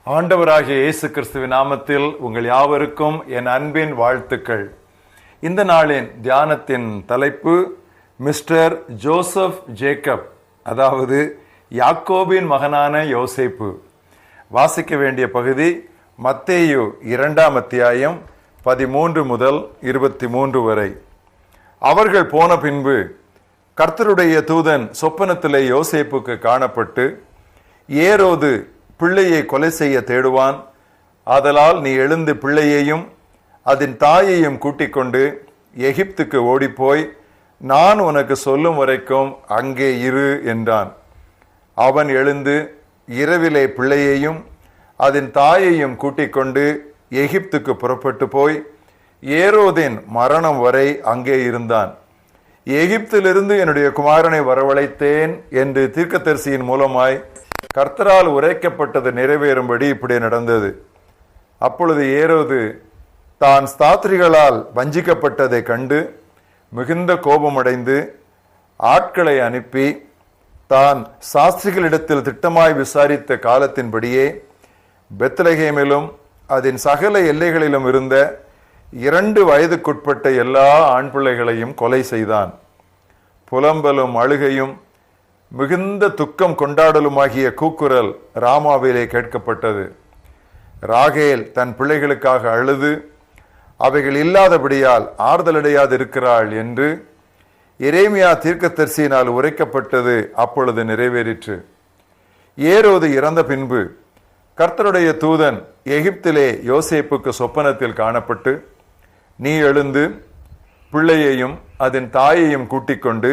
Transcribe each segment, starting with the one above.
ஆண்டவராகிய இயேசு கிறிஸ்துவின் நாமத்தில் உங்கள் யாவருக்கும் என் அன்பின் வாழ்த்துக்கள். இந்த நாளின் தியானத்தின் தலைப்பு மிஸ்டர் ஜோசப் ஜேக்கப், அதாவது யாக்கோபின் மகனான யோசேப்பு. வாசிக்க வேண்டிய பகுதி மத்தேயு 2ஆம் அத்தியாயம் 13 முதல் 23 வரை. அவர்கள் போன பின்பு கர்த்தருடைய தூதன் சொப்பனத்திலே யோசேப்புக்கு காணப்பட்டு, ஏரோது பிள்ளையை கொலை செய்ய தேடுவான், ஆதலால் நீ எழுந்து பிள்ளையையும் அதன் தாயையும் கூட்டிக் கொண்டு எகிப்துக்கு ஓடிப்போய் நான் உனக்கு சொல்லும் வரைக்கும் அங்கே இரு என்றான். அவன் எழுந்து இரவிலே பிள்ளையையும் அதன் தாயையும் கூட்டிக் கொண்டு எகிப்துக்கு புறப்பட்டு போய் ஏரோதின் மரணம் வரை அங்கே இருந்தான். எகிப்திலிருந்து என்னுடைய குமாரனை வரவழைத்தேன் என்று தீர்க்கதரிசியின் மூலமாய் கர்த்தரால் உரைக்கப்பட்டது நிறைவேறும்படி இப்படி நடந்தது. அப்பொழுது ஏரோது தான் ஸ்தாத்ரிகளால் வஞ்சிக்கப்பட்டதை கண்டு மிகுந்த கோபமடைந்து ஆட்களை அனுப்பி தான் சாஸ்திரிகளிடத்தில் திட்டமாய் விசாரித்த காலத்தின்படியே பெத்லகேமிலும் அதன் சகல எல்லைகளிலும் இருந்த 2 வயதுக்குட்பட்ட எல்லா ஆண் பிள்ளைகளையும் கொலை செய்தான். புலம்பலும் அழுகையும் மிகுந்த துக்கம் கொண்டாடலுமாகிய கூக்குரல் ராமாவிலே கேட்கப்பட்டது. ராகேல் தன் பிள்ளைகளுக்காக அழுது அவைகள் இல்லாதபடியால் ஆறுதலடையாது இருக்கிறாள் என்று எரேமியா தீர்க்கதரிசியினால் உரைக்கப்பட்டது அப்பொழுது நிறைவேறிற்று. ஏரோது இறந்த பின்பு கர்த்தருடைய தூதன் எகிப்திலே யோசேப்புக்கு சொப்பனத்தில் காணப்பட்டு, நீ எழுந்து பிள்ளையையும் அதன் தாயையும் கூட்டிக் கொண்டு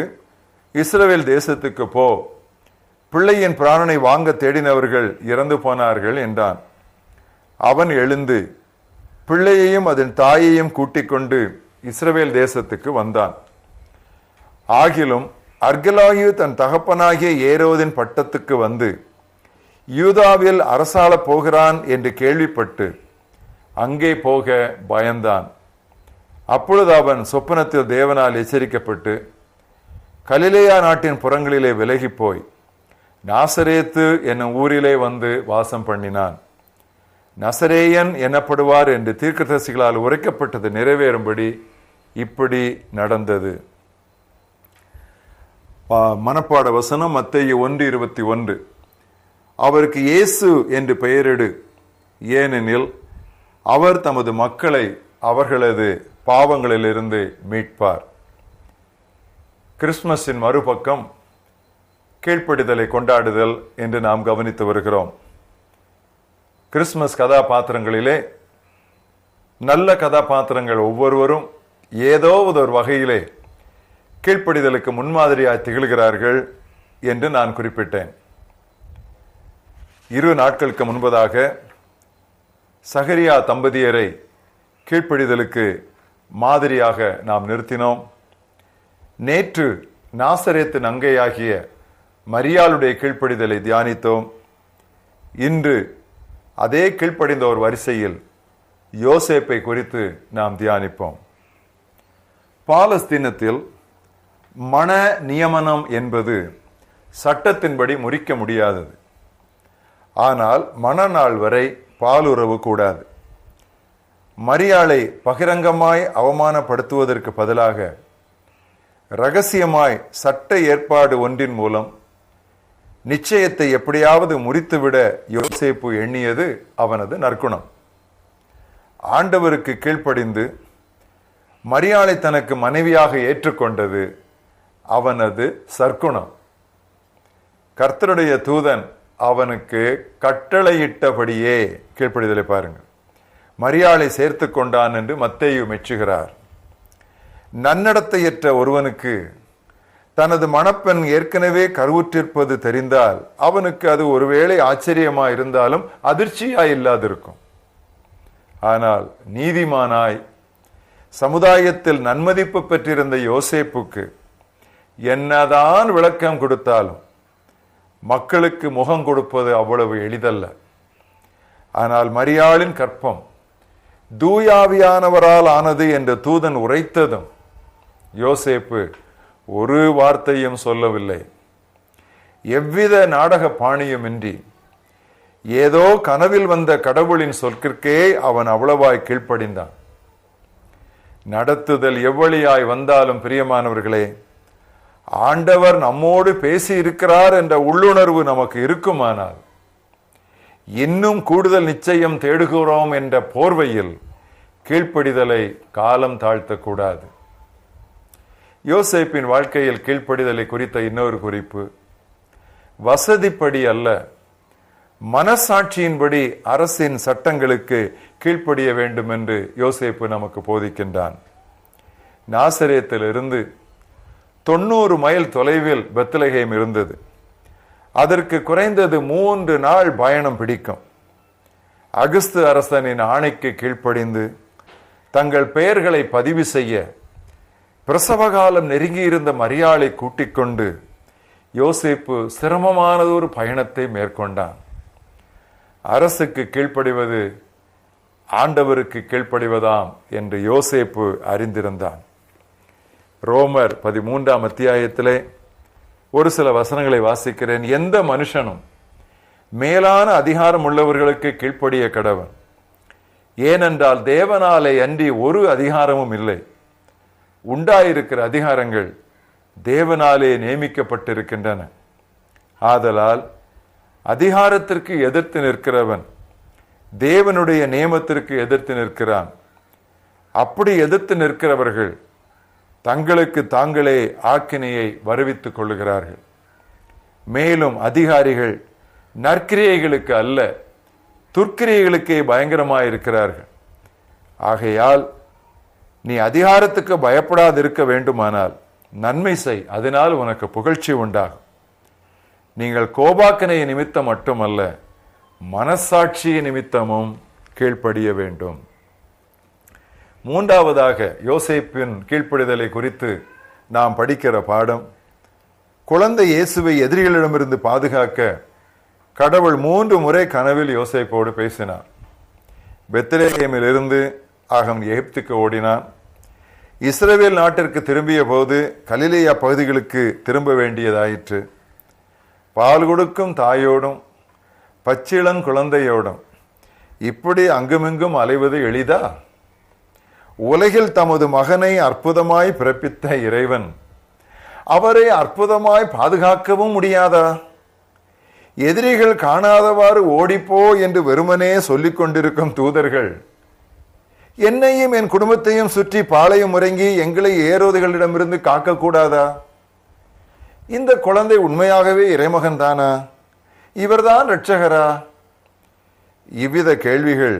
இஸ்ரவேல் தேசத்துக்கு போ, பிள்ளையின் பிராணனை வாங்க தேடினவர்கள் இறந்து போனார்கள் என்றான். அவன் எழுந்து பிள்ளையையும் அதன் தாயையும் கூட்டிக் கொண்டு இஸ்ரவேல் தேசத்துக்கு வந்தான். ஆகிலும் அர்கலாயு தன் தகப்பனாகிய ஏரோதின் பட்டத்துக்கு வந்து யூதாவில் அரசாள போகிறான் என்று கேள்விப்பட்டு அங்கே போக பயந்தான். அப்பொழுது அவன் சொப்பனத்தில் தேவனால் எச்சரிக்கப்பட்டு கலிலேயா நாட்டின் புறங்களிலே விலகி போய் நாசரேத்து என்னும் ஊரிலே வந்து வாசம் பண்ணினான். நசரேயன் எனப்படுவார் என்று தீர்க்கதரிசிகளால் உரைக்கப்பட்டது நிறைவேறும்படி இப்படி நடந்தது. மனப்பாட வசனம் மத்தேயு 1:21. அவருக்கு இயேசு என்று பெயரிடு, ஏனெனில் அவர் தமது மக்களை அவர்களது பாவங்களிலிருந்து மீட்பார். கிறிஸ்துமஸின் மறுபக்கம் கீழ்ப்படிதலை கொண்டாடுதல் என்று நாம் கவனித்து வருகிறோம். கிறிஸ்துமஸ் கதாபாத்திரங்களிலே நல்ல கதாபாத்திரங்கள் ஒவ்வொருவரும் ஏதோ ஒரு வகையிலே கீழ்ப்படிதலுக்கு முன்மாதிரியாய் திகழ்கிறார்கள் என்று நான் குறிப்பிட்டேன். 2 நாட்களுக்கு முன்பதாக சகரியா தம்பதியரை கீழ்ப்படிதலுக்கு மாதிரியாக நாம் நிறுத்தினோம். நேற்று நாசரேத்து நங்கையாகிய மரியாளுடைய கீழ்ப்படிதலை தியானித்தோம். இன்று அதே கீழ்ப்படிந்த ஒரு வரிசையில் யோசேப்பை குறித்து நாம் தியானிப்போம். பாலஸ்தீனத்தில் மன நியமனம் என்பது சட்டத்தின்படி முறிக்க முடியாதது. ஆனால் மணநாள் வரை பாலுறவு கூடாது. மரியாளை பகிரங்கமாய் அவமானப்படுத்துவதற்கு பதிலாக ரகசியமாய் சட்ட ஏற்பாடு ஒன்றின் மூலம் நிச்சயத்தை எப்படியாவது முறித்துவிட யோசேப்பு எண்ணியது அவனது நற்குணம். ஆண்டவருக்கு கீழ்ப்படிந்து மரியாளை தனக்கு மனைவியாக ஏற்றுக்கொண்டது அவனது சற்குணம். கர்த்தருடைய தூதன் அவனுக்கு கட்டளையிட்டபடியே கீழ்ப்படிதலை பாருங்கள், மரியாளை சேர்த்து கொண்டான் என்று மத்தேயு மெச்சுகிறார். நன்னடத்தையற்ற ஒருவனுக்கு தனது மணப்பெண் ஏற்கனவே கருவுற்றிருப்பது தெரிந்தால் அவனுக்கு அது ஒருவேளை ஆச்சரியமா இருந்தாலும் அதிர்ச்சியா இல்லாதிருக்கும். ஆனால் நீதிமானாய் சமுதாயத்தில் நன்மதிப்பு பெற்றிருந்த யோசேப்புக்கு என்னதான் விளக்கம் கொடுத்தாலும் மக்களுக்கு முகம் கொடுப்பது அவ்வளவு எளிதல்ல. ஆனால் மரியாளின் கற்பம் தூயாவியானவரால் ஆனது என்று தூதன் உரைத்ததும் யோசேப்பு ஒரு வார்த்தையும் சொல்லவில்லை. எவ்வித நாடக பாணியுமின்றி ஏதோ கனவில் வந்த கடவுளின் சொற்கிற்கே அவன் அவ்வளவாய் கீழ்ப்படிந்தான். நடத்துதல் எவ்வளியாய் வந்தாலும் பிரியமானவர்களே, ஆண்டவர் நம்மோடு பேசி இருக்கிறார் என்ற உள்ளுணர்வு நமக்கு இருக்குமானால் இன்னும் கூடுதல் நிச்சயம் தேடுகிறோம் என்ற போர்வையில் கீழ்ப்படிதலை காலம் தாழ்த்தக்கூடாது. யோசேப்பின் வாழ்க்கையில் கீழ்ப்படிதலை குறித்த இன்னொரு குறிப்பு, வசதிப்படி அல்ல, மனசாட்சியின்படி அரசின் சட்டங்களுக்கு கீழ்ப்படிய வேண்டும் என்று யோசேப்பு நமக்கு போதிக்கின்றான். நாசரேத்திலிருந்து 90 மைல் தொலைவில் பெத்லகேம் இருந்தது. அதற்கு குறைந்தது 3 நாள் பயணம் பிடிக்கும். அகஸ்து அரசனின் ஆணைக்கு கீழ்ப்படிந்து தங்கள் பெயர்களை பதிவு செய்ய பிரசவகாலம் நெருங்கியிருந்த மரியாளை கூட்டிக் கொண்டு யோசேப்பு சிரமமானதொரு பயணத்தை மேற்கொண்டான். அரசுக்கு கீழ்ப்படிவது ஆண்டவருக்கு கீழ்ப்படிவதாம் என்று யோசேப்பு அறிந்திருந்தான். ரோமர் 13ஆம் அத்தியாயத்திலே ஒரு சில வசனங்களை வாசிக்கிறேன். எந்த மனுஷனும் மேலான அதிகாரம் உள்ளவர்களுக்கு கீழ்ப்படிய கடவன், ஏனென்றால் தேவனாலே அன்றி ஒரு அதிகாரமும் இல்லை. உண்டாயிருக்கிற அதிகாரங்கள் தேவனாலே நியமிக்கப்பட்டிருக்கின்றன. ஆதலால் அதிகாரத்திற்கு எதிர்த்து நிற்கிறவன் தேவனுடைய நியமத்திற்கு எதிர்த்து நிற்கிறான். அப்படி எதிர்த்து நிற்கிறவர்கள் தங்களுக்கு தாங்களே ஆக்கினையை வருவித்துக் கொள்ளுகிறார்கள். மேலும் அதிகாரிகள் நற்கிரியைகளுக்கு அல்ல, துர்க்கிரியைகளுக்கே பயங்கரமாயிருக்கிறார்கள். ஆகையால் நீ அதிகாரத்துக்கு பயப்படாதிருக்க வேண்டுமானால் நன்மை செய், அதனால் உனக்கு புகழ்ச்சி உண்டாகும். நீங்கள் கோபாக்கனை நிமித்தம் மட்டுமல்ல, மனசாட்சிய நிமித்தமும் கீழ்ப்படிய வேண்டும். மூன்றாவதாக யோசேப்பின் கீழ்ப்படிதலை குறித்து நாம் படிக்கிற பாடம், குழந்தை இயேசுவை எதிரிகளிடமிருந்து பாதுகாக்க கடவுள் 3 முறை கனவில் யோசேப்போடு பேசினார். பெத்லகேமில் இருந்து அவன் எகிப்துக்கு ஓடினான். இஸ்ரவேல் நாட்டிற்கு திரும்பிய போது கலிலேயா பகுதிகளுக்கு திரும்ப வேண்டியதாயிற்று. பால் கொடுக்கும் தாயோடும் பச்சிளம் குழந்தையோடும் இப்படி அங்குமிங்கும் அலைவது எளிதா? உலகில் தமது மகனை அற்புதமாய் பிறப்பித்த இறைவன் அவரை அற்புதமாய் பாதுகாக்கவும் முடியாதா? எதிரிகள் காணாதவாறு ஓடிப்போ என்று வெறுமனே சொல்லிக் கொண்டிருக்கும் தூதர்கள் என்னையும் என் குடும்பத்தையும் சுற்றி பாளையம் முறங்கி எங்களை ஏரோதுகளிடமிருந்து காக்கக்கூடாதா? இந்த குழந்தை உண்மையாகவே இறைமகன் தானா? இவர்தான் இரட்சகரா? இவ்வித கேள்விகள்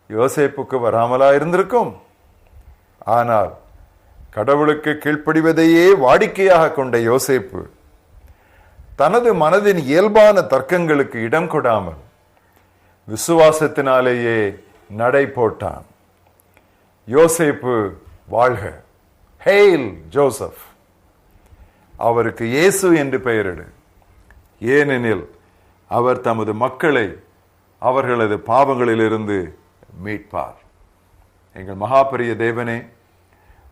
யோசேப்புக்கு வராமலா இருந்திருக்கும். ஆனால் கடவுளுக்கு கீழ்ப்படிவதையே வாடிக்கையாக கொண்ட யோசேப்பு தனது மனதின் இயல்பான தர்க்கங்களுக்கு இடம் கொடாமல் விசுவாசத்தினாலேயே நடை போட்டான். யோசேப்பு வாழ்க! Hail Joseph! அவருக்கு இயேசு என்று பெயரிடு. ஏனெனில் அவர் தமது மக்களை அவர்களது பாவங்களிலிருந்து மீட்பார். எங்கள் மகாபெரிய தேவனே,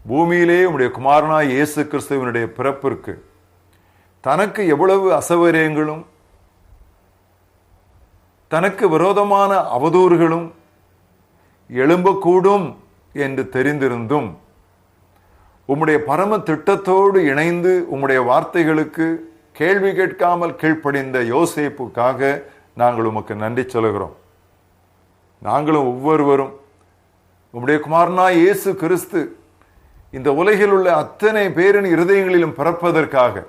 பூமியிலே உம்முடைய குமாரனாய் இயேசு கிறிஸ்துவனுடைய பிறப்பிற்கு தனக்கு எவ்வளவு அசௌகரியங்களும் தனக்கு விரோதமான அவதூறுகளும் எழும்பக்கூடும் என்று தெரிந்திருந்தும் உம்முடைய பரம திட்டத்தோடு இணைந்து உம்முடைய வார்த்தைகளுக்கு கேள்வி கேட்காமல் கீழ்ப்படிந்த யோசேப்புக்காக நாங்கள் உமக்கு நன்றி சொல்கிறோம். நாங்களும் ஒவ்வொருவரும் உம்முடைய குமாரனாய் இயேசு கிறிஸ்து இந்த உலகில் உள்ள அத்தனை பேரின் இருதயங்களிலும் பிறப்பதற்காக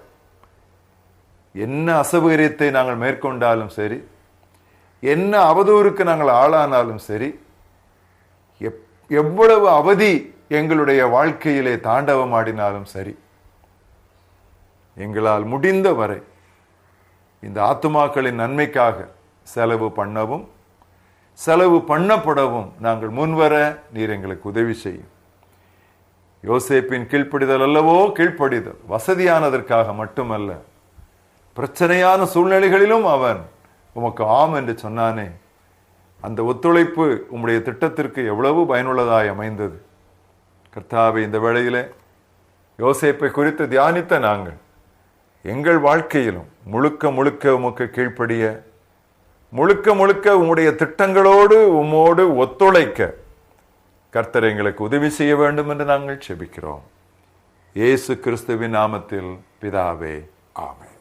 என்ன அசௌகரியத்தை நாங்கள் மேற்கொண்டாலும் சரி, என்ன அவதூறுக்கு நாங்கள் ஆளானாலும் சரி, எவ்வளவு அவதி எங்களுடைய வாழ்க்கையிலே தாண்டவமாடினாலும் சரி, எங்களால் முடிந்த வரை இந்த ஆத்துமாக்களின் நன்மைக்காக செலவு பண்ணவும் செலவு பண்ணப்படவும் நாங்கள் முன்வர நீர் எங்களுக்கு உதவி செய்யும். யோசேப்பின் கீழ்ப்படிதல் அல்லவோ கீழ்ப்படிதல், வசதியானதற்காக மட்டுமல்ல, பிரச்சனையான சூழ்நிலைகளிலும் அவன் உமக்கு ஆம் என்று சொன்னானே, அந்த ஒத்துழைப்பு உம்முடைய திட்டத்திற்கு எவ்வளவு பயனுள்ளதாய் அமைந்தது. கர்த்தாவே, இந்த வேளையிலே யோசேப்பை குறித்து தியானித்த நாங்கள் எங்கள் வாழ்க்கையிலும் முழுக்க முழுக்க உமக்கு கீழ்ப்படிய முழுக்க முழுக்க உம்முடைய திட்டங்களோடு உம்மோடு ஒத்துழைக்க கர்த்தர் எங்களுக்கு உதவி செய்ய வேண்டும் என்று நாங்கள் செபிக்கிறோம். இயேசு கிறிஸ்துவின் நாமத்தில் பிதாவே, ஆமென்.